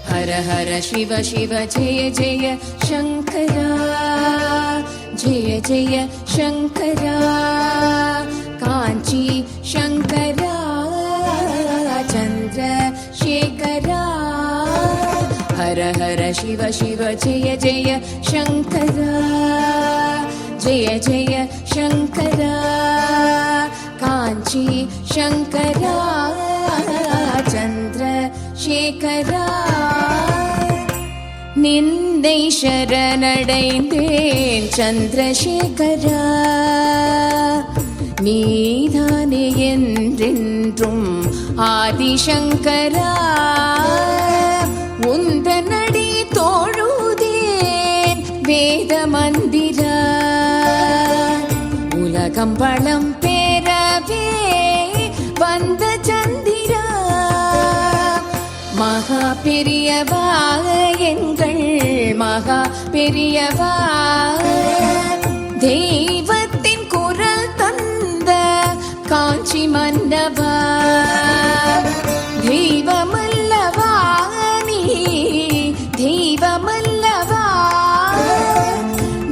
हर हर शिव शिव जय जय शंकरा, जय जय शंकरा, कांची शंकरा, चंद्रशेखरा। हर हर शिव शिव जय जय शंकरा, जय जय शंकरा, कांची शंकरा, चंद्रशेखरा। நிந்தை சரணடைந்தேன் சந்திரசேகரா, நீதானே என்றென்றும் ஆதிசங்கரா. உந்தனடி தோழுதேன் வேத மந்திரா, உலகம் பலம் பெறவே வந்த சந்திரா. மகா பெரியவா எங்கள் மகா பெரியவா, தெய்வத்தின் குரல் தந்த காஞ்சி மன்னவா. தெய்வமல்லவா நீ, தெய்வமல்லவா,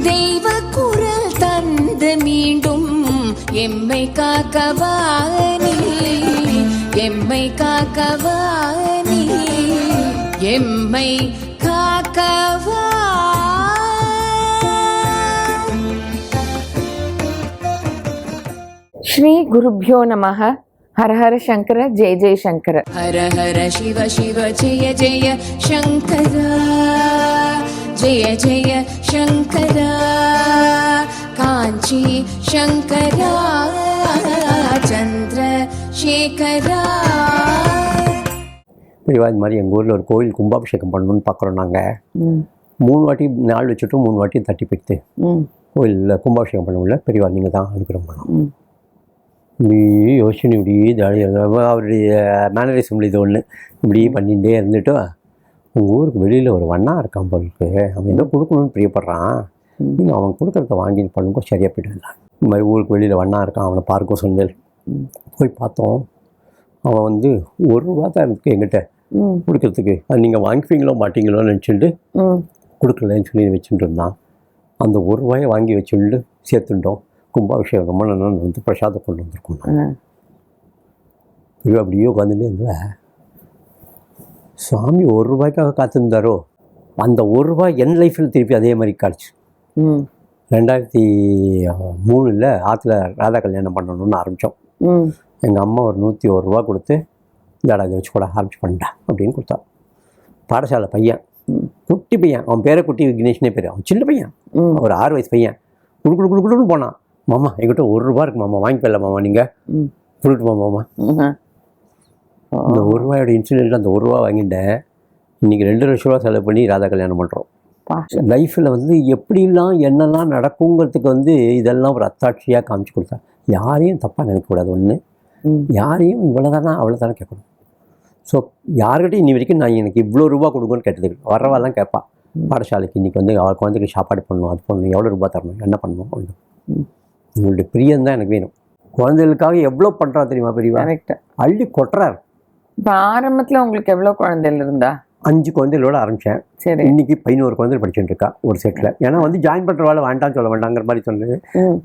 தெய்வ குரல் தந்து மீண்டும் எம்மை காக்கவா நீ, எம்மை காக்கவா நீ, எம்மை காக்கவா. ஸ்ரீ குருப்யோ நமः. ஹர ஹர சங்கர, ஜெய ஜெய சங்கர. ஹர ஹர சிவ சிவ ஜெய ஜெய சங்கரா, ஜெய ஜெய சங்கரா, காஞ்சி சங்கரா, சந்திரசேகரா. பெரியவா இது மாதிரி எங்கள் ஊரில் ஒரு கோவில் கும்பாபிஷேகம் பண்ணணும்னு பார்க்குறோம். நாங்கள் 3 வாட்டி நாள் வச்சுட்டு 3 வாட்டி தட்டி போய்ட்டு கோயிலில் கும்பாபிஷேகம் பண்ண முடியல. பெரியவா நீங்கள் தான் அனுகிரகம் பண்ணணும். இப்படி யோசனை இப்படி ஜாலியாக அவருடைய மேனரிசம் இது ஒன்று இப்படி பண்ணிகிட்டே இருந்துட்டு, உங்கள் ஊருக்கு வெளியில் ஒரு வண்ணா இருக்கான் போலுக்கு, அவன் ஏதோ கொடுக்கணும்னு பிரியப்படுறான், நீங்கள் அவன் கொடுக்குறத வாங்கி பண்ணுங்க சரியாக போய்ட்டு. இந்த மாதிரி ஊருக்கு வெளியில் வண்ணா இருக்கான், அவனை பார்க்க சொன்னேன். போய் பார்த்தோம், அவன் வந்து 1 ரூபா தான் இருக்குது எங்கிட்ட கொடுக்கறதுக்கு. அது நீங்கள் வாங்கிப்பீங்களோ மாட்டீங்களோன்னு நினச்சிட்டு கொடுக்கலன்னு சொல்லி வச்சுட்டு இருந்தான். அந்த 1 ரூபாயை வாங்கி வச்சுட்டு சேர்த்துட்டோம். கும்பாபிஷேகம் ரொம்ப நல்லா வந்து பிரசாதம் கொண்டு வந்திருக்கோம். ஐயோ அப்படியே உட்காந்துட்டே இருந்த சுவாமி 1 ரூபாய்க்காக காத்திருந்தாரோ, அந்த 1 ரூபாய் என் லைஃப்பில் திருப்பி அதே மாதிரி காய்ச்சி 2003 ஆற்றுல ராதா கல்யாணம் பண்ணணும்னு ஆரம்பித்தோம். எங்கள் அம்மா ஒரு 101 ரூபா கொடுத்து இதாடா இதை வச்சு கூட ஆரம்பிச்சு பண்ணிட்டா அப்படின்னு கொடுத்தா. பாடசாலை பையன், குட்டி பையன், அவன் பேரை குட்டி விக்னேஷ்னே பேர், அவன் சின்ன பையன், ஒரு 6 வயசு பையன். குடுக்குன்னு போனான். மாமா என்கிட்ட 1 ரூபா இருக்கு மாமா, வாங்கி போயிடல மாமா, நீங்கள் கொடுத்துட்டு மாமா. இந்த 1 ரூபாயோட இன்சிடென்ட், அந்த 1 ரூபா வாங்கிட்டேன். இன்றைக்கி 2 லட்ச ரூபா செலவு பண்ணி ராதா கல்யாணம் பண்ணுறோம். லைஃப்பில் வந்து எப்படிலாம் என்னெல்லாம் நடக்குங்கிறதுக்கு வந்து இதெல்லாம் ஒரு அத்தாட்சியாக காமிச்சு கொடுத்தா. யாரையும் தப்பாக நினைக்கக்கூடாது. ஒன்று, யாரையும் இவ்வளோதானா அவ்வளோதானே கேட்கணும். ஸோ யார்கிட்டையும் இன்னி வரைக்கும் நான் எனக்கு இவ்வளோ ரூபா கொடுங்கன்னு கேட்டது வர்றவாலாம் கேட்பா. பாடசாலைக்கு இன்றைக்கி வந்து அவள் குழந்தைக்கு சாப்பாடு பண்ணணும், அது பண்ணணும், எவ்வளோ ரூபா தரணும், என்ன பண்ணணும் அப்படின்னு. உங்களுடைய பிரியம் தான் எனக்கு வேணும். குழந்தைகளுக்காக எவ்வளோ பண்ணுறா தெரியுமா பெரியவா? கரெக்டாக அள்ளி கொட்டுறாரு. இப்போ ஆரம்பத்தில் உங்களுக்கு எவ்வளோ குழந்தைகள் இருந்தா? 5 குழந்தைகளோட ஆரம்பித்தேன். சரி, இன்றைக்கி 11 குழந்தைகள் படிச்சுட்டு இருக்கா ஒரு செட்டில். ஏன்னா வந்து ஜாயின் பண்ணுறவாள் வேண்டாம்னு சொல்ல வேண்டாங்கிற மாதிரி சொன்னது.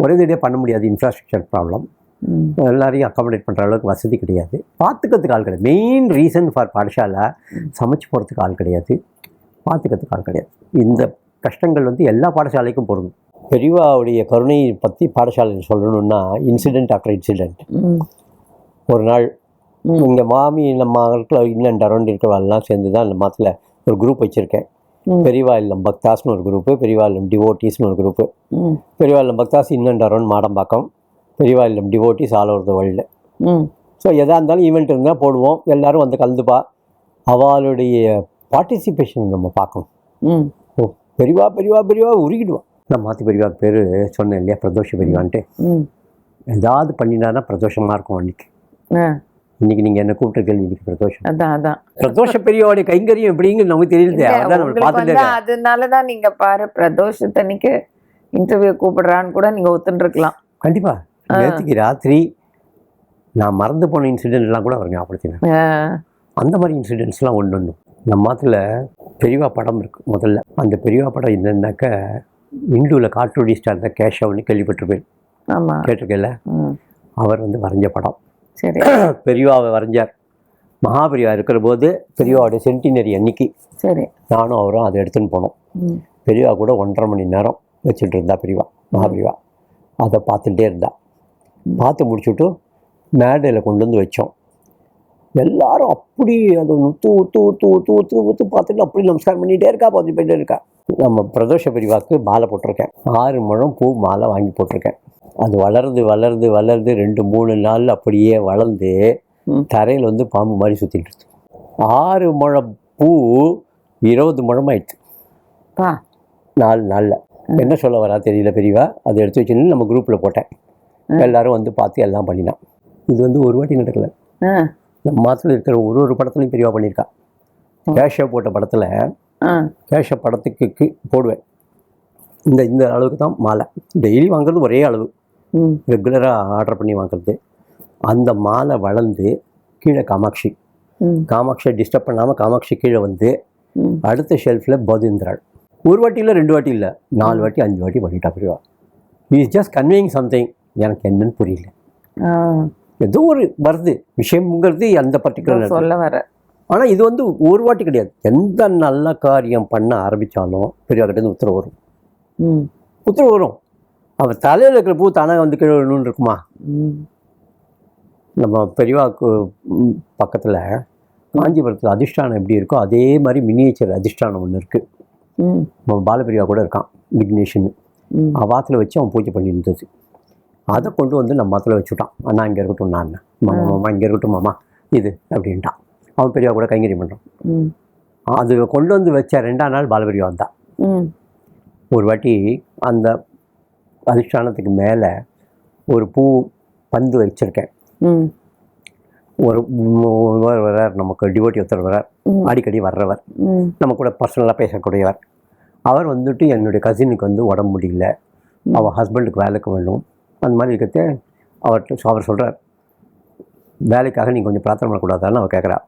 ஒரே தேடியே பண்ண முடியாது, இன்ஃப்ராஸ்ட்ரக்சர் ப்ராப்ளம். எல்லாரையும் அக்காமடேட் பண்ணுற அளவுக்கு வசதி கிடையாது. பார்த்துக்கிறதுக்கு ஆள் கிடையாது. மெயின் ரீசன் ஃபார் பாடசாலை, சமைச்சு போகிறதுக்கு ஆள் கிடையாது, பார்த்துக்கிறதுக்கு ஆள் கிடையாது. இந்த கஷ்டங்கள் வந்து எல்லா பாடசாலைக்கும் பொருந்தும். பெரியவாவுடைய கருணையை பற்றி பாடசாலையில் சொல்லணுன்னா, இன்சிடெண்ட் ஆஃப்டர் இன்சிடெண்ட். ஒரு நாள் இங்கே மாமி நம்ம இன்னும் அரௌண்ட் இருக்கிறவாள்லாம் சேர்ந்து தான் இந்த மாதத்தில் ஒரு குரூப் வச்சுருக்கேன். பெரியவா இல்லம் பக்தாஸ்னு ஒரு குரூப்பு, பெரியவா இல்லம் டிவோட்டீஸ்னு ஒரு குரூப்பு. பெரியவா இல்லம் பக்தாஸ் இன்னும் அரௌண்ட் மாடம்பாக்கம், பெரியவா இல்லம் devotees all over the world. So எதாக இருந்தாலும் ஈவெண்ட் இருந்தால் போடுவோம், எல்லோரும் வந்து கலந்துப்பா. அவளுடைய பார்ட்டிசிபேஷன் நம்ம பார்க்கணும். ஓ பெரியவா பெரியவா பெரியவா உருகிடுவான். நான் மாற்றி பெரியவாக்கு பேர் சொன்னேன் இல்லையா, பிரதோஷ பெரியவான்ட்டு. ஏதாவது பண்ணினான்னா பிரதோஷமாக இருக்கும் அன்றைக்கி. இன்னைக்கு நீங்கள் என்ன கூப்பிட்டுருக்கீங்க இன்னைக்கு பிரதோஷம். அதான் பிரதோஷ பெரியவாடைய கைங்கரியம் எப்படிங்கிறது நமக்கு தெரியல. அதான் நம்ம பார்த்துட்டு அதனாலதான் நீங்க பாரு பிரதோஷத்தன்னைக்கு இன்டர்வியூ கூப்பிடுறான்னு கூட நீங்க ஒத்துட்டு இருக்கலாம். கண்டிப்பா. நேற்றுக்கு ராத்திரி நான் மறந்து போன இன்சிடென்ட்லாம் கூட அவர் ஞாபகப்படுத்தினேன். அந்த மாதிரி இன்சிடென்ட்ஸ்லாம் ஒன்று நம்ம மாத்துல பெரியவா படம் இருக்குது. முதல்ல அந்த பெரியவா படம் என்னன்னாக்க இந்துவில் காட்டுடி ஸ்டார் தான் கேஷவ்னு கேள்விப்பட்டிருப்பேன். ஆமாம், கேட்டிருக்கேன்ல. அவர் வந்து வரைஞ்ச படம். சரி. பெரியவாவை வரைஞ்சார். மகாபெரிவா இருக்கிற போது பெரியவாவோட சென்டினரி அன்னைக்கு சரி நானும் அவரும் அதை எடுத்துன்னு போனோம். பெரியவா கூட 1.5 மணி நேரம் வச்சுட்டு இருந்தா பெரியவா, மகாபெரிவா. அதை பார்த்துட்டே இருந்தா. பார்த்து முடிச்சுட்டு மேடையில் கொண்டு வந்து வச்சோம். எல்லாரும் அப்படி அதை ஊத்து பார்த்துட்டு அப்படி நமஸ்காரம் பண்ணிகிட்டே இருக்கா, பார்த்து போயிட்டே இருக்கா. நம்ம பிரதோஷ பெரியவாக்கு மாலை போட்டிருக்கேன். 6 முழம் பூ மாலை வாங்கி போட்டிருக்கேன். அது வளருது 2-3 நாள் அப்படியே வளர்ந்து தரையில் வந்து பாம்பு மாதிரி சுற்றிட்டு இருக்கு. 6 முழம் பூ 20 முழம் ஆயிடுச்சு 4 நாளில். என்ன சொல்ல வரா தெரியல பெரியவா. அதை எடுத்து வச்சுன்னு நம்ம குரூப்பில் போட்டேன். எல்லாரும் வந்து பார்த்து எல்லாம் பண்ணினான். இது வந்து ஒரு வாட்டி நடக்கலை. நம்ம மாதத்தில் இருக்கிற ஒரு படத்துலையும் பெரியவா பண்ணியிருக்கா. கேஷவ் போட்ட படத்தில் கேஷவ் படத்துக்கு போடுவேன். இந்த அளவுக்கு தான் மாலை. டெய்லி வாங்குறது ஒரே அளவு, ரெகுலராக ஆர்டர் பண்ணி வாங்குறது. அந்த மாலை வளர்ந்து கீழே காமாட்சியை டிஸ்டர்ப் பண்ணாமல் காமாட்சி கீழே வந்து அடுத்த ஷெல்ஃபில் பதுந்திராள். ஒரு வாட்டி இல்லை, 2 வாட்டி இல்லை, 4 வாட்டி 5 வாட்டி பண்ணிட்டா பெரியவா. Is just conveying something. எனக்கு என்னன்னு புரியல. ஏதோ ஒரு வருது விஷயங்கிறது அந்த பர்டிகுலர் சொல்ல வர. ஆனால் இது வந்து ஒரு வாட்டி கிடையாது. எந்த நல்ல காரியம் பண்ண ஆரம்பித்தாலும் பெரியவா கிட்டேருந்து உத்தரவு வரும். அவர் தலையில் இருக்கிற பூ தானாக வந்து கீழே விழணும்னு இருக்குமா? நம்ம பெரியவாவுக்கு பக்கத்தில் காஞ்சிபுரத்தில் அதிஷ்டானம் எப்படி இருக்கோ அதே மாதிரி மினியேச்சர் அதிஷ்டானம் ஒன்று இருக்குது. நம்ம பாலபெரியவா கூட இருக்கான், விக்னேஷன். வாத்தில் வச்சு அவன் பூஜை பண்ணி இருந்தது. அதை கொண்டு வந்து நம்ம மாத்தில் வச்சுட்டான். அண்ணா இங்கே இருக்கட்டும், நான் மாமா இங்கே இருக்கட்டும் மாமா இது அப்படின்ட்டான். அவன் பெரியவா கூட கைங்கரியம் பண்ணுறான். அது கொண்டு வந்து வச்ச 2ஆம் நாள் பாலபெரியவா வந்தான். ஒரு வாட்டி அந்த அதிஷ்டானத்துக்கு மேலே ஒரு பூ பந்து வச்சிருக்கேன். ஒரு வர்றார், நமக்கு டிவோட்டி ஒருத்தர் வர்றார், அடிக்கடி வர்றவர், நம்ம கூட பர்சனலாக பேசக்கூடியவர். அவர் வந்துட்டு என்னுடைய கசினுக்கு வந்து உடம்பு முடியல, அவள் ஹஸ்பண்டுக்கு வேலைக்கு வேணும், அந்த மாதிரி இருக்கிறத அவர் சொல்கிறார். வேலைக்காக நீங்கள் கொஞ்சம் பிரார்த்தனை பண்ணக்கூடாதான்னு அவர் கேட்குறா.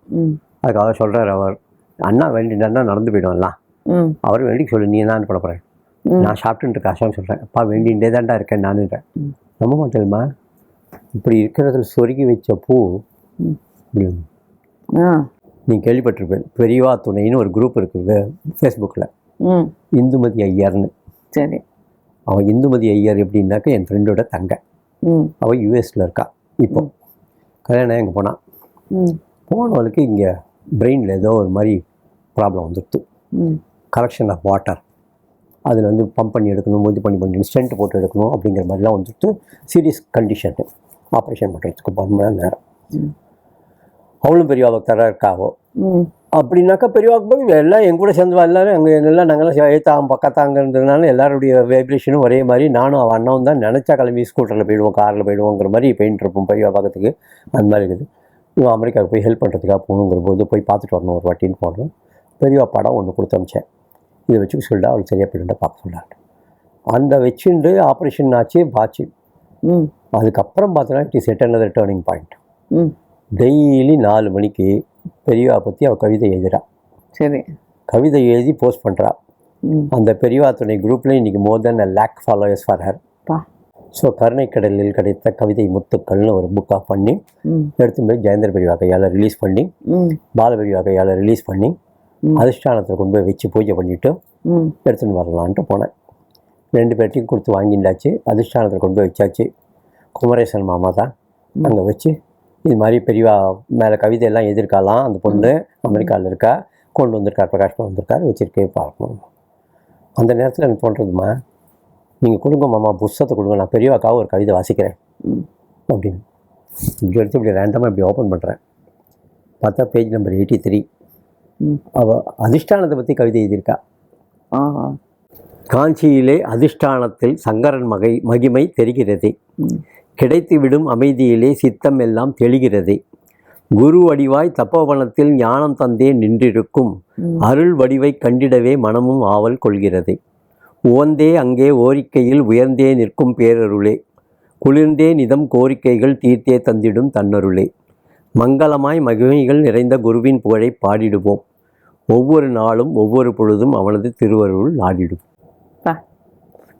அதுக்கு அவர் சொல்கிறார், அவர் அண்ணா வேண்டினா நடந்து போயிடும்லாம். அவர் வேண்டிக்கு சொல்லு, நீ என்ன பண்ண போகிறேன், நான் சாப்பிட்டுட்டு இருக்காசான்னு சொல்கிறேன். அப்பா வேண்டிகிட்டே தான்டா இருக்கேன் நானுன்றேன். நம்ப மாட்டேன்மா, இப்படி இருக்கிறதுல சொருகி வச்ச பூ. நீ கேள்விப்பட்டிருப்பேன், பெரியவா துணைன்னு ஒரு குரூப் இருக்குது ஃபேஸ்புக்கில், இந்துமதி ஐயர்னு. சரி. அவன் இந்துமதி ஐயர் எப்படின்னாக்க என் ஃப்ரெண்டோட தங்க. அவள் யூஎஸில் இருக்கா. இப்போ கல்யாணம் எங்கே போனான். போனவளுக்கு இங்கே பிரெயினில் ஏதோ ஒரு மாதிரி ப்ராப்ளம் வந்துடுது. கலெக்ஷன் ஆஃப் வாட்டர், அதில் வந்து பம்ப் பண்ணி எடுக்கணும், இது பண்ணி ஸ்டென்ட் போட்டு எடுக்கணும் அப்படிங்கிற மாதிரிலாம் வந்துட்டு சீரியஸ் கண்டிஷனு. ஆப்ரேஷன் பண்ணுறதுக்கு 1 மணி நேரம். அவளும் பெரியவா பக்தராக இருக்காவோ. அப்படின்னாக்கா பெரியவாக்கு போய் எல்லாம் எங்கூட சேர்ந்து எல்லோரும் அங்கே எல்லாம் நாங்கள்லாம் எழுத்தாங்க பக்கத்தாங்க இருந்ததுனால எல்லாருடைய வைப்ரேஷனும் ஒரே மாதிரி. நானும் அவன் அண்ணாவும் தான் நினச்சா கிளம்பி ஸ்கூட்டரில் போயிடுவோம், காரில் போயிடுவோங்கிற மாதிரி போயிட்டு இருப்போம் பெரியவா பக்கத்துக்கு. அந்த மாதிரி இருக்குது. இவன் அமெரிக்காவுக்கு போய் ஹெல்ப் பண்ணுறதுக்காக போகணுங்கிற போது போய் பார்த்துட்டு வரணும் ஒரு வாட்டின்னு போனோம். பெரியவா படம் ஒன்று கொடுத்து அமிச்சேன். இதை வச்சுக்க சொல்லிட்டா அவளுக்கு சரியாக போயிட்டு பார்க்க சொல்லாட்டு. அந்த வச்சுண்டு ஆப்ரேஷன் ஆச்சு. அதுக்கப்புறம் பார்த்தோன்னா it is yet another turning point. Daily 4 மணிக்கு பெரியவா பற்றி அவள் கவிதை எழுதுறா. சரி. கவிதை எழுதி போஸ்ட் பண்ணுறா. அந்த பெரியவா துணை குரூப்பில் இன்றைக்கி more than 1 lakh followers for her. So கருணைக்கடலில் கிடைத்த கவிதை முத்துக்கள்னு ஒரு புக்காக பண்ணி எடுத்து போய் ஜெயேந்திர பெரியவா கையால் ரிலீஸ் பண்ணி, பாலபெரியவா கையால் ரிலீஸ் பண்ணி, அதிஷ்டானத்தில் கொண்டு போய் வச்சு பூஜை பண்ணிவிட்டு எடுத்துன்னு வரலான்ட்டு போனேன். 2 பேர்ட்டையும் கொடுத்து வாங்கிண்டாச்சு. அதிஷ்டானத்தில் கொண்டு போய் வச்சாச்சு. குமரேசன் மாமா தான் அங்கே வச்சு இது மாதிரி பெரியவா மேலே கவிதையெல்லாம் எதிர்க்காலாம், அந்த பொண்ணு அமெரிக்காவில் இருக்கா, கொண்டு வந்திருக்கார், பிரகாஷ் வந்திருக்கார், வச்சுருக்கே பார்க்கணும். அந்த நேரத்தில் எனக்கு தோன்றதுமா, நீங்கள் கொடுங்க மாமா, புஸ்தகத்தை கொடுங்க, நான் பெரியவாக்காக ஒரு கவிதை வாசிக்கிறேன் அப்படின்னு. இப்படி எடுத்து இப்படி ரேண்டமாக இப்படி ஓப்பன் பண்ணுறேன். பார்த்தா பேஜ் நம்பர் 83. அவள் அதிஷ்டானத்தை பற்றி கவிதை எழுதியிருக்கா. காஞ்சியிலே அதிஷ்டானத்தில் சங்கரன் மகிமை தெரிகிறது, கிடைத்துவிடும் அமைதியிலே சித்தம் எல்லாம் தெளிகிறது, குரு வடிவாய் தப்போவனத்தில் ஞானம் தந்தே நின்றிருக்கும் அருள் வடிவை கண்டிடவே மனமும் ஆவல் கொள்கிறது. உவந்தே அங்கே ஓரிக்கையில் உயர்ந்தே நிற்கும் பேரருளே, குளிர்ந்தே நிதம் கோரிக்கைகள் தீர்த்தே தந்திடும் தன்னருளே. மங்களமாய் மகிமைகள் நிறைந்த குருவின் புகழை பாடிடுவோம். ஒவ்வொரு நாளும் ஒவ்வொரு பொழுதும் அவனது திருவருள் நாடிடுவோம்.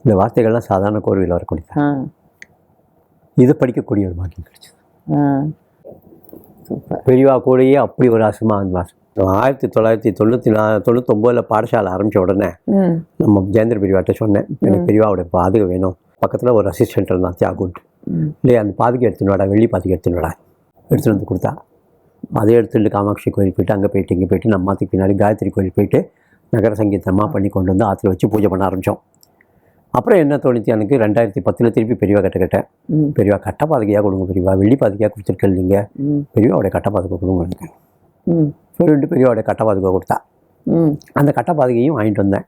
இந்த வார்த்தைகள்லாம் சாதாரண கோர்வையில் வரக்கூடிய இது படிக்கக்கூடிய ஒரு பாக்கியம் கிடைச்சது. பெரியவா கூடயே அப்படி ஒரு ஆசமா அந்த மாதம் 1999 பாடசாலை ஆரம்பித்த உடனே நம்ம ஜெயந்திர பெரியவாட்ட சொன்னேன், எனக்கு பெரியவாவோட பாதுகை வேணும். பக்கத்தில் ஒரு அசிஸ்டன்ட் இருந்தான் தியாகுன்ட்டு. இல்லையா அந்த பாதுகை எடுத்துன்னு வாடா, வெள்ளி பாதுகை எடுத்துன்னு வாடா, எடுத்துகிட்டு வந்து கொடுத்தா. அதே எடுத்துகிட்டு காமாட்சி கோயில் போய்ட்டு அங்கே போயிட்டு இங்கே போய்ட்டு நம்ம மாற்றுக்கு பின்னாடி காயத்ரி கோயில் போய்ட்டு நகர சங்கீதமாக பண்ணி கொண்டு வந்து ஆற்றுல வச்சு பூஜை பண்ண ஆரம்பித்தோம். அப்புறம் என்ன தோணுச்சு எனக்கு, 2010 திருப்பி பெரியவா கேட்டேன். பெரியவா கட்ட பாதுகையாக கொடுங்க பெரியவா, வெள்ளி பாதுகையாக கொடுத்துருக்கேன் நீங்கள், பெரியவாவோட கட்ட பாதுகை கொடுங்க எனக்கு. சொல்லிட்டு பெரியவாவோட கட்ட பாதுகை கொடுத்தா. அந்த கட்ட பாதுகையும் வாங்கிட்டு வந்தேன்.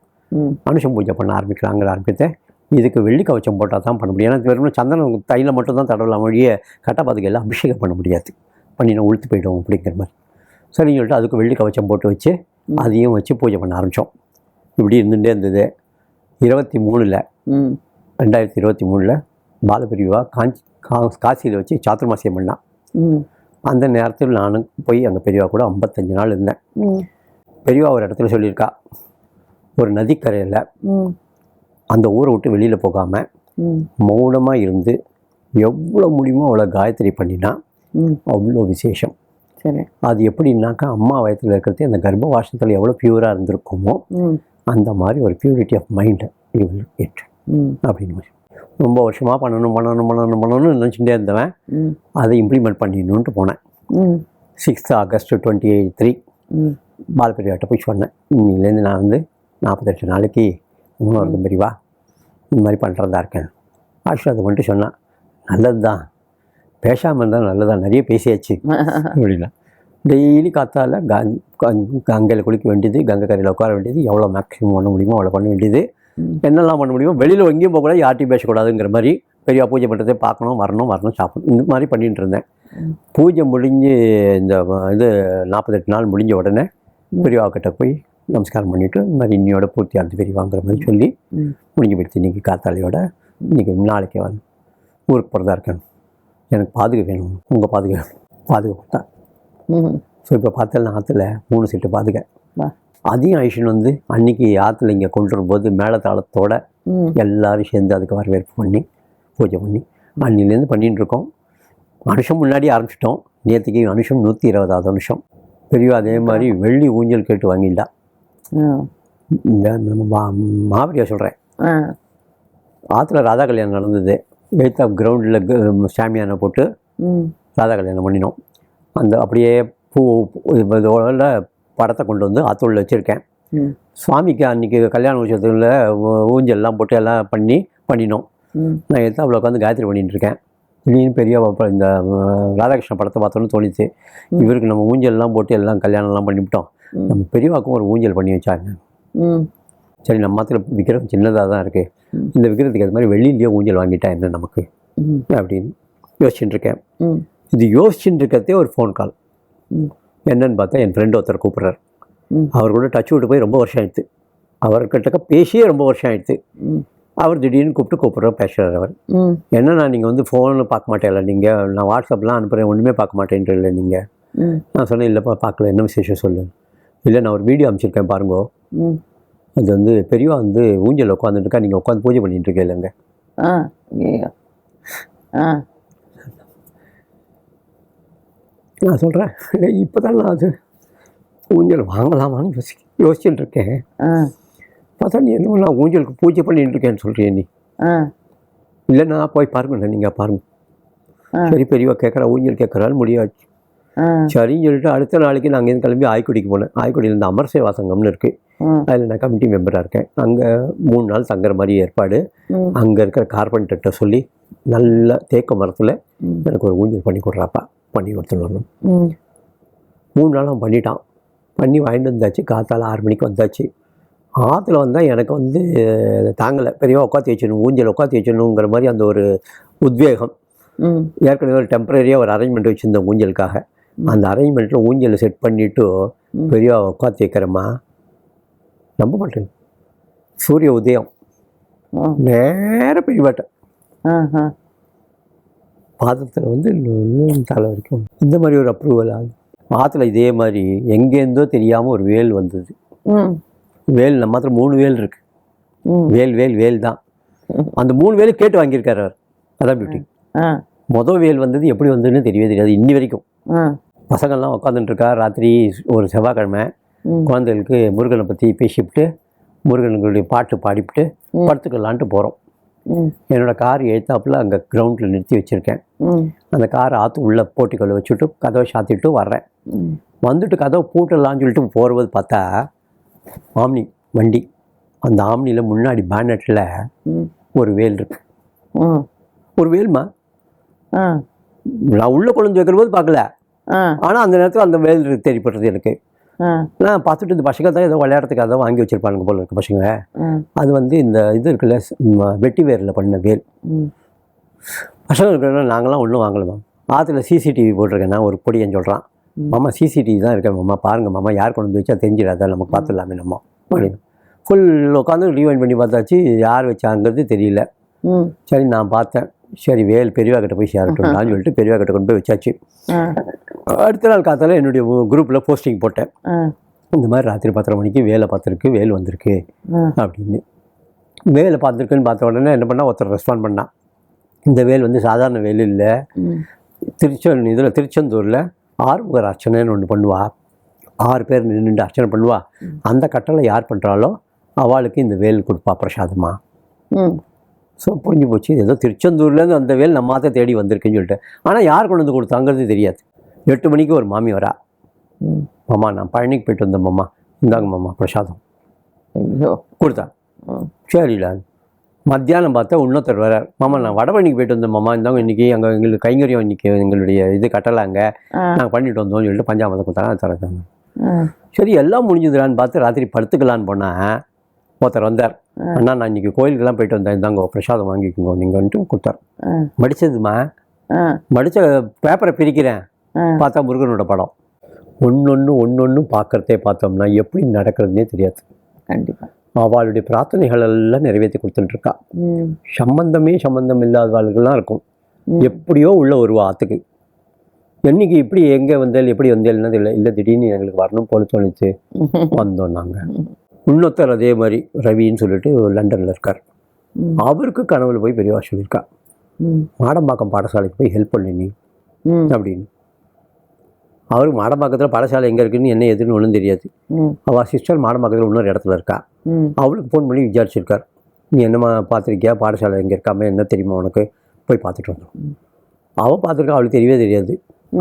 மனுஷன் பூஜை பண்ண ஆரம்பித்தேன். இதுக்கு வெள்ளி கவச்சம் போட்டால் தான் பண்ண முடியும். ஏன்னா வெறும் சந்தனம் தையில் மட்டும் தான் தடவலாம் மொழியே கட்ட பாதுகையெல்லாம் அபிஷேகம் பண்ண முடியாது, பண்ணினா உளுத்து போய்டும் அப்படிங்கிற மாதிரி. சரின்னு சொல்லிட்டு அதுக்கு வெள்ளி கவச்சம் போட்டு வச்சு அதையும் வச்சு பூஜை பண்ண ஆரம்பித்தோம். இப்படி இருந்துகிட்டே இருந்தது. 2023 பாலபிரிவா காசியில் வச்சு சாத்துர்மாசியம் பண்ணான். அந்த நேரத்தில் நானும் போய் அங்கே பெரியவா கூட 55 நாள் இருந்தேன். பெரியவா ஒரு இடத்துல சொல்லியிருக்கா, ஒரு நதிக்கரையில் அந்த ஊரை விட்டு வெளியில் போகாமல் மௌனமாக இருந்து எவ்வளோ முடியுமோ அவ்வளோ காயத்ரி பண்ணினா அவ்வளோ விசேஷம். சரி, அது எப்படின்னாக்கா அம்மா வயத்தில் இருக்கிறது அந்த கர்ப்ப வாசத்தில் எவ்வளோ பியூராக இருந்திருக்குமோ அந்த மாதிரி ஒரு பியூரிட்டி ஆஃப் மைண்டு இட் அப்படின்னு ரொம்ப வருஷமாக பண்ணணும்னு நினச்சிட்டே இருந்தவன் அதை இம்ப்ளிமெண்ட் பண்ணிடணுன்ட்டு போனேன். 6 ஆகஸ்ட் 2023 பாலபெரியாட்ட போய் சொன்னேன், இன்னிலேருந்து நான் வந்து 48 நாளைக்கு 3 வருடம் பெரியவா இந்த மாதிரி பண்ணுறதா இருக்கேன். ஆஷிர்வாதம் பண்ணிட்டு சொன்னான், நல்லது தான், பேசாமல் இருந்தால் நல்லதான், நிறைய பேசியாச்சு அப்படின்னா. டெய்லி காத்தால கங்கையில் குளிக்க வேண்டியது, கங்கை கரையில் உட்கார வேண்டியது, எவ்வளோ மேக்ஸிமம் பண்ண முடியுமோ அவ்வளோ பண்ண வேண்டியது, என்னெல்லாம் பண்ண முடியுமோ, வெளியில் எங்கேயும் போகக்கூடாது, யார்ட்டையும் பேசக்கூடாதுங்கிற மாதிரி பெரியவா பூஜை பண்ணுறதே பார்க்கணும், வரணும் சாப்பிடணும், இந்த மாதிரி பண்ணிகிட்டு இருந்தேன். பூஜை முடிஞ்சு இந்த இது 48 நாள் முடிஞ்ச உடனே பெரியவா கிட்ட போய் நமஸ்காரம் பண்ணிவிட்டு இந்த மாதிரி இன்னையோட பூர்த்தி ஆகுது பெரியவாங்கிற மாதிரி சொல்லி முடிஞ்சு போயிடுச்சு. இன்றைக்கி காத்தாலையோட இன்றைக்கி நாளைக்கே வந்து ஊருக்கு போகிறதா இருக்கேன், எனக்கு பாதுகை வேணும், உங்கள் பாதுகை கொடுத்தா. ஸோ இப்போ பார்த்தேன் ஆற்றுல 3 செட்டு பாதுகை. அதையும் ஐஷன் வந்து அன்றைக்கி ஆற்றுல இங்கே கொண்டு வரும்போது மேளதாளத்தோட எல்லோரும் சேர்ந்து அதுக்கு வரவேற்பு பண்ணி பூஜை பண்ணி அன்னிலேருந்து பண்ணிகிட்டு இருக்கோம். அனுஷம் முன்னாடி ஆரம்பிச்சிட்டோம். நேற்றுக்கு அனுஷம் 120வது அனுஷம். பெரியவா அதே மாதிரி வெள்ளி ஊஞ்சல் கேட்டு வாங்கிட்டா. இந்த நம்ம மாவரியா சொல்கிறேன், ஆற்றுல ராதா கல்யாணம் நடந்தது. எய்த் ஆஃப் கிரவுண்டில் சாமியானை போட்டு ராதா கல்யாணம் பண்ணினோம். அந்த அப்படியே இதோட படத்தை கொண்டு வந்து ஆற்றுள்ள வச்சுருக்கேன். சுவாமிக்கு அன்றைக்கி கல்யாண உற்சவத்தில் ஊஞ்சல்லாம் போட்டு எல்லாம் பண்ணினோம். நான் எடுத்து அவ்வளோ உட்காந்து காயத்ரி பண்ணிட்டுருக்கேன். திடீர்னு பெரிய இந்த ராதாகிருஷ்ண படத்தை பார்த்தோன்னு தோணிச்சு, இவருக்கு நம்ம ஊஞ்சல்லாம் போட்டு எல்லாம் கல்யாணம்லாம் பண்ணிவிட்டோம், நம்ம பெரியவாக்கும் ஒரு ஊஞ்சல் பண்ணி வச்சாங்க. சரி, நம்ம மாத்திர விக்கிரம் சின்னதாக தான் இருக்குது, இந்த விக்கிரத்துக்கு அது மாதிரி வெள்ளியிலேயே ஊஞ்சல் வாங்கிட்டா என்ன நமக்கு அப்படின்னு யோசிச்சுட்டு இருக்கேன். இது யோசிச்சுட்டு இருக்கிறதே ஒரு ஃபோன் கால். என்னன்னு பார்த்தா என் ஃப்ரெண்டு ஒருத்தர் கூப்பிட்றாரு. அவர் கூட டச் விட்டு போய் ரொம்ப வருஷம் ஆயிடுச்சு. அவர்கிட்ட பேசியே ரொம்ப வருஷம் ஆயிடுச்சு. அவர் திடீர்னு கூப்பிட்ற பேசுகிறார். அவர் என்னன்னா, நீங்கள் வந்து ஃபோனில் பார்க்க மாட்டேன்ல, நீங்கள் நான் வாட்ஸ்அப்லாம் அனுப்புகிறேன், ஒன்றுமே பார்க்க மாட்டேன்ட்டு இல்லை நீங்கள். நான் சொன்னேன், இல்லைப்பா பார்க்கல, என்ன விசேஷம் சொல்லு. இல்லை, நான் ஒரு வீடியோ அனுப்பிச்சிருக்கேன் பாருங்கோ, அது வந்து பெரியவா வந்து ஊஞ்சல் உட்காந்துட்டுருக்கா, நீங்கள் உட்காந்து பூஜை பண்ணிட்டு இருக்கே இல்லைங்க. நான் சொல்கிறேன், இப்போ தான் நான் அது ஊஞ்சல் வாங்கலாமான்னு யோசிச்சுட்டு இருக்கேன். பார்த்தா நீ என்ன, நான் ஊஞ்சலுக்கு பூஜை பண்ணிட்டு இருக்கேன்னு சொல்கிறேன் நீ. இல்லை, நான் போய் பாருங்கண்ணா, நீங்கள் பாருங்க. சரி, பெரியவா கேட்குறா, ஊஞ்சல் கேட்குறான்னு முடியாச்சு. சரின்னு சொல்லிட்டு அடுத்த நாளைக்கு நான் அங்கேருந்து கிளம்பி ஆய்க்குடிக்கு போனேன். ஆய்க்குடியில் இந்த அமர் சேவா சங்கம்னு இருக்குது, அதில் நான் கமிட்டி மெம்பராக இருக்கேன். அங்கே 3 நாள் தங்குற மாதிரி ஏற்பாடு. அங்கே இருக்கிற கார்பெண்டர்கிட்ட சொல்லி நல்ல தேக்க மரத்தில் எனக்கு ஒரு ஊஞ்சல் பண்ணி கொடுறாப்பா, பண்ணி கொடுத்துன்னு வரணும். 3 நாள் அவன் பண்ணிட்டான். பண்ணி வாங்கிட்டு வந்தாச்சு. காத்தால் 6 மணிக்கு வந்தாச்சு. ஆற்றுல வந்தால் எனக்கு வந்து தாங்கலை, பெரியவா உட்காந்து வச்சிடணும், ஊஞ்சல் உட்காந்து வச்சிடணுங்கிற மாதிரி அந்த ஒரு உத்வேகம். ஏற்கனவே ஒரு டெம்பரரியாக ஒரு அரேஞ்ச்மெண்ட் வச்சுருந்தேன் ஊஞ்சலுக்காக. அந்த அரேஞ்ச்மெண்ட்டில் ஊஞ்சலை செட் பண்ணிவிட்டு பெரியவா உட்காந்து வைக்கிறம்மா. நம்ப மாட்டேன். சூரிய உதயம் நேர பெரியவாட்ட பாதத்தில் வந்து தலை வரைக்கும் இந்த மாதிரி ஒரு அப்ரூவல் ஆகுது. ஆற்றுல இதே மாதிரி எங்கேருந்தோ தெரியாமல் ஒரு வேல் வந்தது. வேல் நம்ம மாத்திரம் 3 வேல் இருக்கு. வேல் வேல் வேல் தான். அந்த 3 வேலை கேட்டு வாங்கியிருக்காரு அவர். அதான் பியூட்டி. மொதல் வேல் வந்தது எப்படி வந்ததுன்னு தெரியவே தெரியாது இன்னி வரைக்கும். பசங்கள்லாம் உட்காந்துட்டுருக்கா. ராத்திரி ஒரு செவ்வாய்க்கிழமை குழந்தைகளுக்கு முருகனை பற்றி பேசிவிட்டு முருகனுடைய பாட்டு பாடிவிட்டு படுத்துக்கலான்ட்டு போகிறோம். என்னோடய கார் எழுத்தாப்பில் அங்கே கிரவுண்டில் நிறுத்தி வச்சுருக்கேன். அந்த கார் ஆற்று உள்ளே போட்டிக்கொள்ள வச்சுட்டு கதவை சாத்திட்டு வர்றேன். வந்துட்டு கதவை பூட்டலான்னு சொல்லிட்டு போகிறது பார்த்தா ஆம்னி வண்டி. அந்த ஆம்னியில் முன்னாடி பேனட்டில் ஒரு வேல் இருக்கு. ஒரு வேல்மா. நான் உள்ளே கொண்டு வைக்கிற போது பார்க்கல. ஆனால் அந்த நேரத்தில் அந்த வேல் தெரியப்படுறது எனக்கு. நான் பார்த்துட்டு இந்த பசங்க தான் ஏதோ விளையாடுறதுக்கு அதை வாங்கி வச்சுருப்பானுங்க போல இருக்கு பசங்க. அது வந்து இந்த இது இருக்குல்ல வெட்டி வேரில் பண்ண வேல். பசங்க இருக்கிற நாங்களாம் ஒன்றும் வாங்கலாமா. ஆற்றுல சிசிடிவி போட்டிருக்கேன். நான் ஒரு பொடியன் சொல்கிறான், மாமா சிசிடிவி தான் இருக்கேன் மாமா, பாருங்கள் மாமா, யார் கொண்டு வந்து வச்சா தெரிஞ்சிடாத, நமக்கு பார்த்துடலாமே நம்ம அப்படின்னு. ஃபுல் உட்காந்து ரீவைண்ட் பண்ணி பார்த்தாச்சு. யார் வச்சாங்கிறது தெரியல. சரி நான் பார்த்தேன். சரி வேல் பெரியவா கிட்ட போய் சேரட்டும்லான்னு சொல்லிட்டு பெரியவா கிட்ட கொண்டு போய் வச்சாச்சு. அடுத்த நாள் காத்தால என்னுடைய குரூப்பில் போஸ்டிங் போட்டேன். இந்த மாதிரி ராத்திரி 10:30 மணிக்கு வேலை பார்த்துருக்கு, வேல் வந்திருக்கு அப்படின்னு. வேலை பார்த்துருக்குன்னு பார்த்த உடனே என்ன பண்ணால் ஒருத்தர் ரெஸ்பாண்ட் பண்ணான், இந்த வேல் வந்து சாதாரண வேல் இல்லை, திருச்செந்தூரில் ஆறுமுகர் அர்ச்சனைன்னு ஒன்று பண்ணுவா, 6 பேர் நின்று அர்ச்சனை பண்ணுவா, அந்த கட்டளை யார் பண்ணுறாலோ அவளுக்கு இந்த வேல் கொடுப்பா பிரசாதமா. ஸோ புரிஞ்சு போச்சு, ஏதோ திருச்செந்தூர்லேருந்து அந்த வேல் நம்ம மாற்ற தேடி வந்திருக்குன்னு சொல்லிட்டு. ஆனால் யார் கொண்டு வந்து கொடுத்தாங்கிறது தெரியாது. 8 மணிக்கு ஒரு மாமி வரா, மாமா நான் பழனிக்கு போயிட்டு வந்தேன் மாமா, இந்தாங்க மாமா பிரசாதம் கொடுத்தா. சரிடா. மத்தியானம் பார்த்தா இன்னொருத்தர் வரார், மாமா நான் வடபழனிக்கு போயிட்டு வந்தேன் மாமா, இந்தாங்க இன்றைக்கி அங்கே எங்களுக்கு கைங்கரியம், இன்றைக்கி எங்களுடைய இது கட்டலாங்க, நாங்கள் பண்ணிட்டு வந்தோம்னு சொல்லிட்டு பஞ்சாமத்தை கொடுத்தாங்க. தரதாங்க. சரி எல்லாம் முடிஞ்சுதுடான்னு பார்த்து ராத்திரி படுத்துக்கலான்னு போனால் ஒருத்தர் வந்தார், அண்ணா நான் இன்றைக்கி கோயிலுக்கெல்லாம் போயிட்டு வந்தேன், இந்தாங்க பிரசாதம் வாங்கிக்கோங்க நீங்கன்ட்டு கொடுத்தார். மடித்ததுமா, மடித்த பேப்பரை பிரிக்கிறேன், பார்த்தா முருகனோட படம். ஒன்று பார்க்குறதே பார்த்தோம்னா எப்படி நடக்கிறதுனே தெரியாது. கண்டிப்பாக அவளுடைய பிரார்த்தனைகள் எல்லாம் நிறைவேற்றி கொடுத்துட்டுருக்கா. சம்பந்தம் இல்லாதவாளுகள்லாம் இருக்கும், எப்படியோ உள்ள வருவா ஆற்றுக்கு. என்னைக்கு இப்படி எங்கே வந்தால் எப்படி வந்தேன்னா தெரியல, இல்லை திடீர்னு எங்களுக்கு வரணும் போல தோணுச்சு, வந்தோம் நாங்கள். இன்னொருத்தர் அதே மாதிரி ரவின்னு சொல்லிட்டு லண்டனில் இருக்கார். அவருக்கு கனவுல போய் பெரியவா சொல்லியிருக்கா, மாடம்பாக்கம் பாடசாலைக்கு போய் ஹெல்ப் பண்ணி நீ அப்படின்னு. அவருக்கு மாடம்பாக்கத்தில் பாடசாலை எங்கே இருக்குன்னு என்ன எதுன்னு ஒன்றும் தெரியாது. அவள் சிஸ்டர் மாடம்பாக்கத்தில் இன்னொரு இடத்துல இருக்கா. அவளுக்கு ஃபோன் பண்ணி விசாரிச்சிருக்கார், நீ என்னம்மா பார்த்துருக்கியா, பாடசாலை எங்கே இருக்காம என்ன தெரியுமா உனக்கு, போய் பார்த்துட்டு வந்தோம். அவள் பார்த்துருக்கா, அவளுக்கு தெரியவே தெரியாது.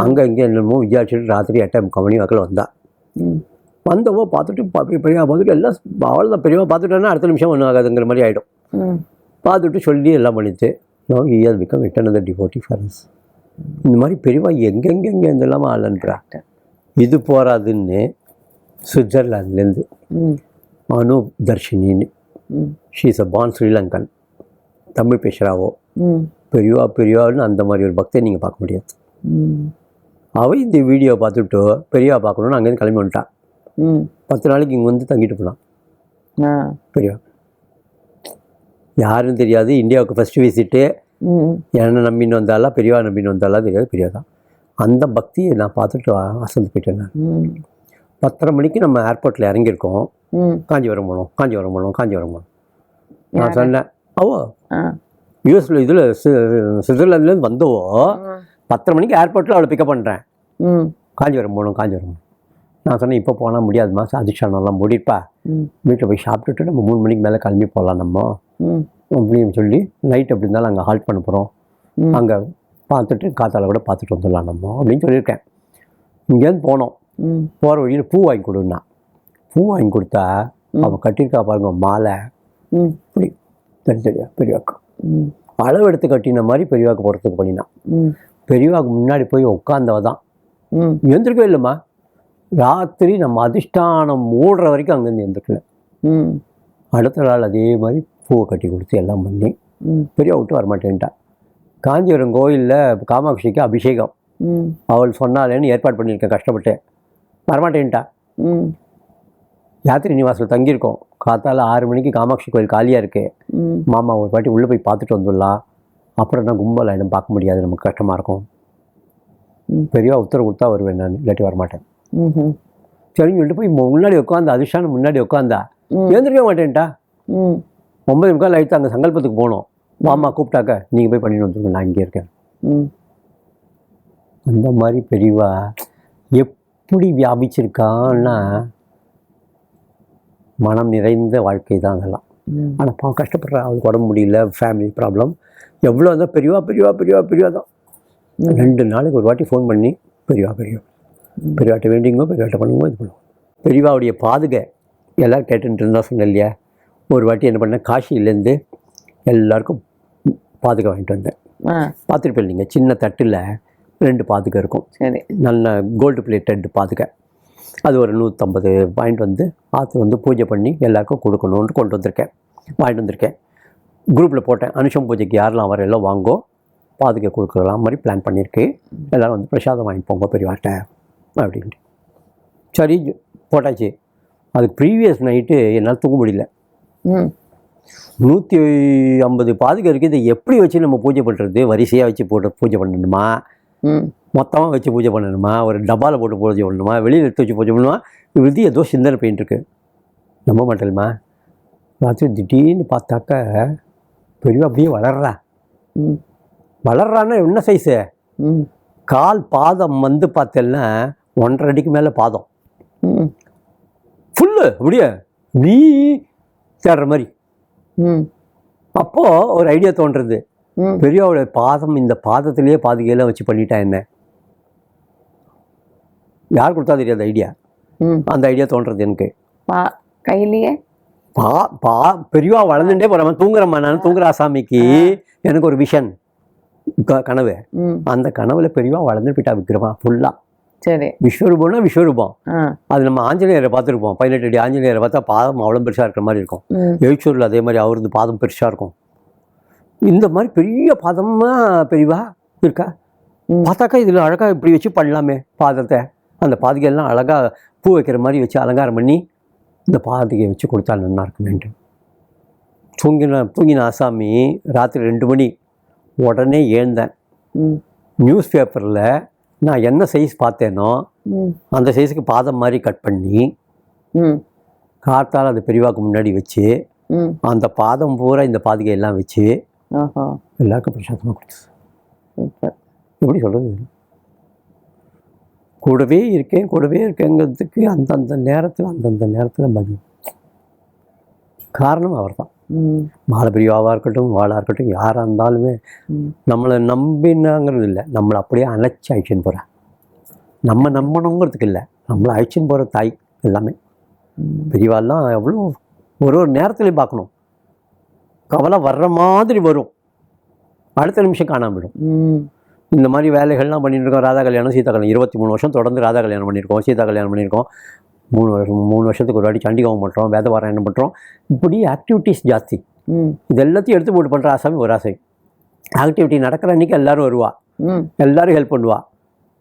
அங்கே இங்கே என்னமோ விசாரிச்சுட்டு ராத்திரி 8:30 மணி வாக்கில் வந்தா. வந்தவோ பார்த்துட்டு பெரியவா பார்த்துட்டு எல்லாம் அவள் தான் பெரியவா பார்த்துட்டோன்னா அடுத்த நிமிஷம் ஒன்றும் ஆகாதுங்கிற மாதிரி ஆகிடும். பார்த்துட்டு சொல்லி எல்லாம் பண்ணிட்டு no he has become it another devotee for us. இந்த மாதிரி பெரியவா எங்கெங்கே இதெல்லாமல் ஆளுன்றா. இது போகாதுன்னு சுவிட்சர்லாண்ட்லேருந்து அனு தர்ஷினின்னு, she is a born Sri Lankan, Tamil பேசுகிறாவோ. பெரியவான்னு அந்த மாதிரி ஒரு பக்தியை நீங்கள் பார்க்க முடியாது. அவள் இந்த வீடியோ பார்த்துட்டு பெரியவா பார்க்கணுன்னு அங்கேருந்து கிளம்பி வந்துட்டான். 10 நாளைக்கு இங்கே வந்து தங்கிட்டு போனான். பெரியவா யாருன்னு தெரியாது, இந்தியாவுக்கு ஃபஸ்ட்டு விசிட்டு, என்ன நம்பின்னு வந்தாலா பெரியவா நம்பின்னு வந்தாலா தெரியாது, பெரியவா தான். அந்த பக்தியை நான் பார்த்துட்டு அசந்து போயிட்டேன். நான் 10:30 மணிக்கு நம்ம ஏர்போர்ட்டில் இறங்கியிருக்கோம், காஞ்சிபுரம் போனோம். நான் சொன்னேன், யூஎஸில் இதில் சுவிட்சர்லாண்ட்லேருந்து வந்தவோ 10:30 மணிக்கு ஏர்போர்ட்டில் அவளை பிக்கப் பண்ணுறேன், காஞ்சிபுரம் போகணும். நான் சொன்னேன், இப்போ போனால் முடியாதுமா, அதிர்ஷ்டம்லாம் மூடிப்பா, வீட்டில் போய் சாப்பிட்டுட்டு நம்ம 3 மணிக்கு மேலே கிளம்பி போகலாம் நம்ம அப்படின்னு சொல்லி, நைட் அப்படி இருந்தாலும் அங்கே ஹால்ட் பண்ண போகிறோம், அங்கே பார்த்துட்டு காத்தால கூட பார்த்துட்டு வந்துடலாம் நம்ம அப்படின்னு சொல்லியிருக்கேன். இங்கேருந்து போனோம். போகிற வழியில் பூ வாங்கி கொடுன்னா, பூ வாங்கி கொடுத்தா அவள் கட்டியிருக்கா பாருங்க மாலை, இப்படி தனித்தனியாக பெரியவாக்கு அளவு எடுத்து கட்டின மாதிரி பெரியவாக்கு போகிறதுக்கு பண்ணினான். பெரியவாக்கு முன்னாடி போய் உட்காந்தவ தான் எழுந்திருக்கவே இல்லைம்மா. ராத்திரி நம்ம அதிஷ்டானம் மூடுற வரைக்கும் அங்கேருந்து எழுந்திருக்கல. அடுத்த நாள் அதே மாதிரி பூவை கட்டி கொடுத்து எல்லாம் பண்ணி பெரியவா விட்டு வரமாட்டேன்ட்டா. காஞ்சிபுரம் கோயிலில் காமாட்சிக்கு அபிஷேகம் ம் அவள் சொன்னாலேன்னு ஏற்பாடு பண்ணியிருக்கேன் கஷ்டப்பட்டு. வரமாட்டேன்ட்டா. ம் யாத்திரை நிவாசத்தில் தங்கியிருக்கோம். காத்தால 6 மணிக்கு காமாட்சி கோயில் காலியாக இருக்குது. ம் மாமா ஒரு வாட்டி உள்ளே போய் பார்த்துட்டு வந்துடலாம், அப்புறம் தான் கும்பல் ஆகிடும், பார்க்க முடியாது, நமக்கு கஷ்டமாக இருக்கும். பெரியவா உத்தரவு கொடுத்தா வருவேன், நான் இல்லாட்டி வரமாட்டேன். ம் சரின்னு சொல்லிட்டு போய் முன்னாடி உட்காந்தா, அதிர்ஷ்டான முன்னாடி உட்காந்தா. எழுந்திருக்க மாட்டேன்ட்டா. ம் 9:45 ஆயிடுச்சு. அங்கே சங்கல்பத்துக்கு போனோம். மாமா கூப்பிட்டாக்க நீங்கள் போய் பண்ணிட்டு வந்துருங்க, நான் இங்கே இருக்கேன். ம் அந்த மாதிரி பெரியவா எப்படி வியாபிச்சிருக்கான்னா மனம் நிறைந்த வாழ்க்கை தான் அதெல்லாம். ஆனால் பாவம் கஷ்டப்படுறா, அவளுக்கு உடம்பு முடியல, ஃபேமிலி ப்ராப்ளம். எவ்வளோ இருந்தால் பெரியவா பெரியவா பெரியவா பெரியவா தான். 2 நாளைக்கு ஒரு வாட்டி ஃபோன் பண்ணி பெரியவா பெரியவா பெரியவாட்ட வேண்டிங்கோ, பெரியவாட்ட பண்ணுங்க, இது பண்ணுவோம். பெரியவாவுடைய பாதுகை எல்லோரும் கேட்டுட்டு இருந்தா சொன்னேன் இல்லையா. ஒரு வாட்டி என்ன பண்ணேன், காசியிலேருந்து எல்லாருக்கும் பாதுகை வாங்கிட்டு வந்தேன். பார்த்துருப்பேன் நீங்கள், சின்ன தட்டில் 2 பாதுகை இருக்கும். சரி. நல்ல கோல்டு பிளேட்டட் பாதுகை. அது ஒரு 150 வாங்கிட்டு வந்து ஆற்று வந்து பூஜை பண்ணி எல்லாருக்கும் கொடுக்கணுன்ட்டு கொண்டு வந்திருக்கேன், வாங்கிட்டு வந்திருக்கேன். குரூப்பில் போட்டேன், அனுஷம் பூஜைக்கு யாரெல்லாம் வர எல்லாம் வாங்கோ, பாதுகை கொடுக்கலாம் மாதிரி பிளான் பண்ணியிருக்கு. எல்லோரும் வந்து பிரசாதம் வாங்கி போங்க பெரியவாட்ட அப்படின்ட்டு. சரி போட்டாச்சு. அதுக்கு ப்ரீவியஸ் நைட்டு என்னால் தூங்க முடியல. 150 பாதுகை இருக்குது, இதை எப்படி வச்சு நம்ம பூஜை பண்ணுறது? வரிசையாக வச்சு போட்டு பூஜை பண்ணணுமா, மொத்தமாக வச்சு பூஜை பண்ணணுமா, ஒரு டப்பாவில் போட்டு பூஜை பண்ணணுமா, வெளியில் எடுத்து வச்சு பூஜை பண்ணணுமா? இது ஏதோ சிந்தனை போயின்ட்டுருக்கு. நம்ப மாட்டேல்மா. ராத்திரி திடீர்னு பார்த்தாக்க பெரியவா அப்படியே வளர்றான்னா என்ன சைஸு? கால் பாதம் வந்து பார்த்தேன்னா 1.5 அடிக்கு மேலே பாதம் ஃபுல்லு அப்படியே வீ தேடுற மாதிரி. அப்போது ஒரு ஐடியா தோன்றுறது, பெரியவோட பாதம் இந்த பாதத்திலேயே பாதுகையெல்லாம் வச்சு பண்ணிட்டா என்ன? யார் கொடுத்தா தெரியாது ஐடியா. அந்த ஐடியா தோன்றது எனக்கு கையிலேயே. பெரியவா வளர்ந்துட்டே போகிறவன் தூங்குறம்மா, நான் தூங்குற ஆசாமிக்கு எனக்கு ஒரு விஷன் கனவு. அந்த கனவுல பெரியவா வளர்ந்து போயிட்டா விக்ரமா ஃபுல்லா. சரி. விஸ்வரூபம்னா விஸ்வரூபம். அது நம்ம ஆஞ்சநேயரை பார்த்துருப்போம், 18 அடி ஆஞ்சநேயரை பார்த்தா பாதம் அவ்வளோ பெருசாக இருக்கிற மாதிரி இருக்கும். எழுச்சூரில் அதே மாதிரி அவரது பாதம் பெருசாக இருக்கும். இந்த மாதிரி பெரிய பாதமாக பெரியவா இருக்கா. பார்த்தாக்கா இதில் அழகாக இப்படி வச்சு பண்ணலாமே பாதத்தை. அந்த பாதுகையெல்லாம் அழகாக பூ வைக்கிற மாதிரி வச்சு அலங்காரம் பண்ணி இந்த பாதுகையை வச்சு கொடுத்தா நல்லா இருக்குமேன்ட்டு. தூங்கின ஆசாமி ராத்திரி 2 மணி உடனே எழுந்தேன். நியூஸ் பேப்பரில் நான் என்ன சைஸ் பார்த்தேனோ அந்த சைஸுக்கு பாதம் மாதிரி கட் பண்ணி காத்தால் அது பெரியவாக்கு முன்னாடி வச்சு அந்த பாதம் பூரா இந்த பாதுகையெல்லாம் வச்சு எல்லாருக்கும் பிரசாதமாக கொடுத்து. எப்படி சொல்கிறது, கூடவே இருக்கேங்கிறதுக்கு அந்தந்த நேரத்தில் பதில். காரணம் அவர் தான். மாலை பெரியவாவாக இருக்கட்டும், வாழாக இருக்கட்டும், யாராக இருந்தாலுமே நம்மளை நம்பினாங்கிறது இல்லை, நம்மளை அப்படியே அணைச்சி அழிச்சின்னு போகிறேன். நம்ம நம்பணுங்கிறதுக்கு இல்லை, நம்மளை அழிச்சின்னு போகிற தாய் எல்லாமே. பெரியவாள்லாம் எவ்வளோ ஒரு நேரத்துலையும் பார்க்கணும். கவலை வர்ற மாதிரி வரும், அடுத்த நிமிஷம் காணாமல் போயிடும். இந்த மாதிரி வேலைகள்லாம் பண்ணிட்டு இருக்கோம். ராதா கல்யாணம், சீதா கல்யாணம் 23 வருஷம் தொடர்ந்து ராதா கல்யாணம் பண்ணியிருக்கோம், சீதா கல்யாணம் பண்ணியிருக்கோம். 3 வருஷத்துக்கு ஒரு வாட்டி சண்டிகோவம் பண்ணுறோம், வேத பாராயணம் பண்ணுறோம். இப்படி ஆக்டிவிட்டீஸ் ஜாஸ்தி. இது எல்லாத்தையும் எடுத்து போட்டு பண்ணுற ஆசாமி ஒரு ஆசை. ஆக்டிவிட்டி நடக்கிற அன்றைக்கி எல்லோரும் வருவா, எல்லோரும் ஹெல்ப் பண்ணுவா.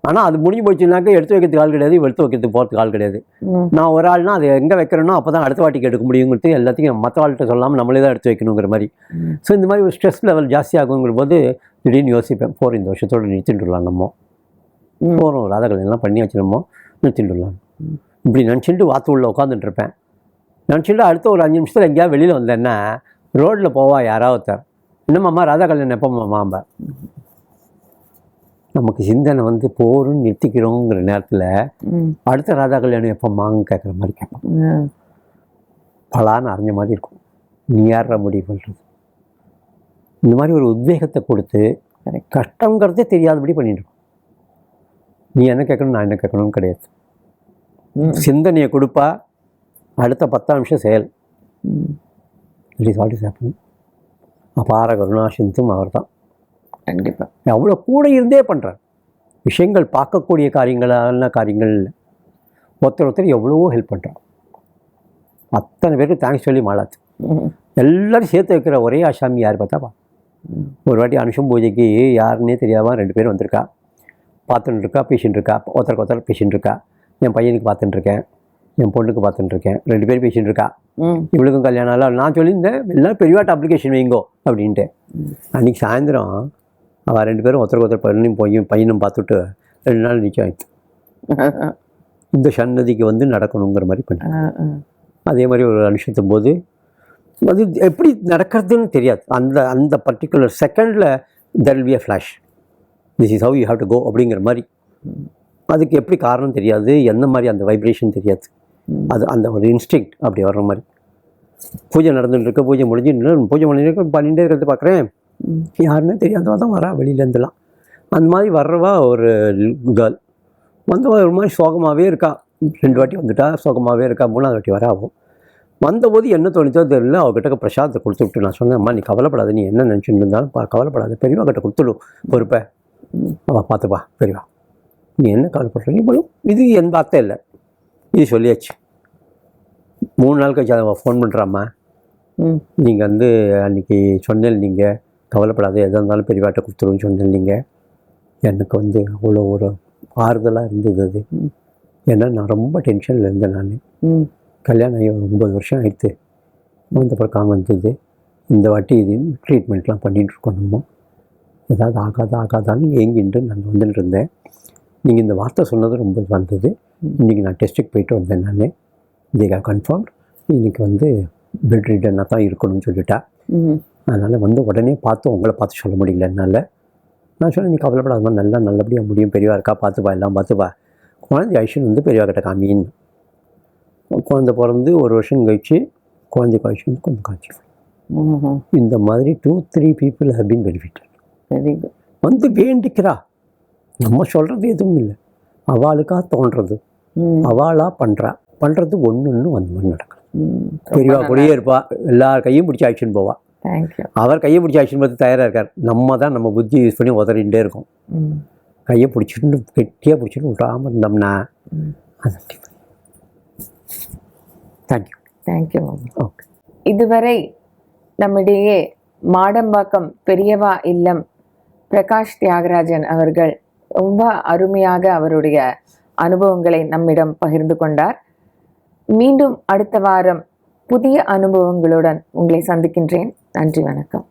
ஆனால் அது முடிஞ்சு போச்சுனாக்கா எடுத்து வைக்கிறதுக்கு ஆள் கிடையாது, எடுத்து வைக்கிறதுக்கு போகிறதுக்கு ஆள் கிடையாது. நான் ஒரு ஆள்னா அதை எங்கே வைக்கிறேனோ அப்போ தான் அடுத்த வாட்டிக்கு எடுக்க முடியுங்கிறது எல்லாத்தையும் மற்ற ஆள்கிட்ட சொல்லாமல் நம்மளே தான் எடுத்து வைக்கணுங்கிற மாதிரி. ஸோ இந்த மாதிரி ஒரு ஸ்ட்ரெஸ் லெவல் ஜாஸ்தி ஆகுங்கிற போது திடீர்னு யோசிப்பேன், இந்த வருஷத்தோடு நிறுத்திட்டுலாம், நம்ம போகிறோம் ராதா கல்யாணம்லாம் பண்ணி வச்சு நம்ம நிறுத்திட்டுலாம். இப்படி நினச்சிட்டு வாத்து உள்ள உட்காந்துட்டு இருப்பேன். நினச்சிட்டு அடுத்த ஒரு 5 நிமிஷத்தில் எங்கேயாவது வெளியில் வந்தேன்னா ரோட்டில் போவா யாராவது ஒருத்தர், என்னம்மா ராதா கல்யாணம் எப்போம்மாம்ப. நமக்கு சிந்தனை வந்து போருன்னு நிறுத்திக்கிறோங்கிற நேரத்தில் அடுத்த ராதா கல்யாணம் எப்போம்மான்னு கேட்குற மாதிரி கேட்பேன். பலான்னு அறிஞ்ச மாதிரி இருக்கும், நீ யார முடிவு பண்ணுறது. இந்த மாதிரி ஒரு உத்வேகத்தை கொடுத்து கஷ்டங்கிறதே தெரியாதபடி பண்ணிட்டுருக்கோம். நீ என்ன கேட்கணும் நான் என்ன கேட்கணும்னு கிடையாது. சிந்தனையை கொடுப்பா, அடுத்த 10 நிமிஷம் செயல். It is what is happening. அபார கருணாசிந்தும் அவர் தான். கண்டிப்பாக அவ்வளோ கூட இருந்தே பண்ணுறார் விஷயங்கள். பார்க்கக்கூடிய காரியங்களான காரியங்கள் இல்லை, ஒருத்தர் எவ்வளவோ ஹெல்ப் பண்ணுறான். அத்தனை பேருக்கு தேங்க்ஸ் சொல்லி மாளாது. எல்லோரும் சேர்த்து வைக்கிற ஒரே ஆசாமி யார் பார்த்தாப்பா. ஒரு வாட்டி அனுஷம் பூஜைக்கு யாருன்னே தெரியாமல் 2 பேர் வந்திருக்கா. பார்த்துட்டு இருக்கா, பேசிகிட்டு இருக்கா, ஒருத்தருக்கு பேசிகிட்டு இருக்கா. என் பையனுக்கு பார்த்துட்டு இருக்கேன், என் பொண்ணுக்கு பார்த்துட்டு இருக்கேன், 2 பேரும் பேசிகிட்டு இருக்கா. இவளுக்கும் கல்யாணம் ஆகல. நான் சொல்லியிருந்தேன் எல்லாம் பெரியவாட்ட அப்ளிகேஷன் வைங்கோ அப்படின்ட்டு. அன்றைக்கி சாயந்தரம் அவள் 2 பேரும் ஒருத்தருக்கு பொண்ணையும் பையனும் பார்த்துட்டு 2 நாள் நிச்சயம் ஆயிடுச்சு. இந்த சன்னதிக்கு வந்து நடக்கணுங்கிற மாதிரி பண்ணி அதே மாதிரி ஒரு அனுஷத்தும் போது அது எப்படி நடக்கிறதுன்னு தெரியாது. அந்த பர்டிகுலர் செகண்டில் there will be a flash, this is how you have to go அப்படிங்கிற மாதிரி. அதுக்கு எப்படி காரணம் தெரியாது, எந்த மாதிரி அந்த வைப்ரேஷன் தெரியாது. அது அந்த ஒரு இன்ஸ்டிங்க்ட் அப்படி வர்ற மாதிரி. பூஜை நடந்துட்டு இருக்க, பூஜை முடிஞ்சு பூஜை பண்ணிகிட்டே இருக்கிறது பார்க்குறேன், யாருன்னே தெரியாதவா தான் வரா வெளியிலேருந்துலாம். அந்த மாதிரி வர்றவா ஒரு கேர்ள் வந்தவா ஒரு மாதிரி சோகமாகவே இருக்கா. 2 வாட்டி வந்துட்டா, சோகமாகவே இருக்கா. 3ஆவது வாட்டி வர ஆகும். வந்தபோது என்ன தோணித்தோ தெரியல, அவகிட்ட பிரசாதத்தை கொடுத்து விட்டு நான் சொன்னேன், அம்மா நீ கவலைப்படாத, நீ என்ன நினச்சிட்டு இருந்தாலும் கவலைப்படாத, பெரியவா கிட்ட கொடுத்துடும் பொறுப்பை, அவள் பார்த்துப்பா பெரியவா, நீ என்ன கவலைப்படுற நீ போலும். இது என் வார்த்தை இல்லை, இது சொல்லியாச்சு. 3 நாள் கழிச்சு அதை ஃபோன் பண்ணுறாம்மா, நீங்கள் வந்து அன்றைக்கி சொன்னேன், நீங்கள் கவலைப்படாத, எதாக இருந்தாலும் பெரியவாட்ட கொடுத்துருவோன்னு சொன்னேன். நீங்கள் எனக்கு வந்து அவ்வளோ ஒரு ஆறுதலாக இருந்தது அது. ஏன்னா நான் ரொம்ப டென்ஷனில் இருந்தேன். நான் கல்யாணம் ஆகி 9 வருஷம் ஆயிடுத்து, குழந்தை பிறக்காம வந்தது. இந்த வாட்டி இது ட்ரீட்மெண்ட்லாம் பண்ணிகிட்ருக்கோம். நம்ம ஏதாவது ஆகாதான்னு ஏங்கிட்டு நான் வந்துட்டு இருந்தேன். நீங்கள் இந்த வார்த்தை சொன்னது ரொம்ப வந்தது. இன்றைக்கி நான் டெஸ்ட்டுக்கு போயிட்டு வந்தேன். நான் தே ஹேவ் கன்ஃபார்ம்ட் இன்றைக்கி வந்து பெட் ரிடனாக தான் இருக்கணும்னு சொல்லிட்டா. அதனால் வந்து உடனே உங்களை பார்த்து சொல்ல முடியல என்னால். நான் சொன்னேன், நீ கவலைப்படாத, நல்லபடியாக முடியும், பெரியவா இருக்கா, பார்த்துப்பா, எல்லாம் பார்த்துப்பா, குழந்தை ஐஷன் வந்து பெரியவா கிட்ட காமின்னு. குழந்தை பிறந்து 1 வருஷம் கழிச்சு குழந்தைக்கு ஐஷன் வந்து கொஞ்சம் காய்ச்சி. இந்த மாதிரி 2-3 people have been benefited. வந்து வேண்டிக்கிறா, நம்ம சொல்கிறது எதுவும் இல்லை, அவளுக்காக தோன்றது, அவளாக பண்ணுறது ஒன்று அந்த மாதிரி நடக்கும். பெரியவா கூடயே இருப்பா, எல்லார் கையும் பிடிச்சி ஆக்ஷன் போவா. அவர் கையை பிடிச்சி ஆக்ஷன் பார்த்து தயாராக இருக்கார். நம்ம தான் நம்ம புத்தி யூஸ் பண்ணி உதறிகிட்டே இருக்கோம். கையை பிடிச்சிட்டு கெட்டியாக பிடிச்சிட்டு விட்டாமல் இருந்தோம்னா அது தேங்க்யூ. ஓகே, இதுவரை நம்மிடையே மாடம்பாக்கம் பெரியவா இல்லம் பிரகாஷ் தியாகராஜன் அவர்கள் ரொம்ப அருமையாக அவருடைய அனுபவங்களை நம்மிடம் பகிர்ந்து கொண்டார். மீண்டும் அடுத்த வாரம் புதிய அனுபவங்களுடன் உங்களை சந்திக்கின்றேன். நன்றி, வணக்கம்.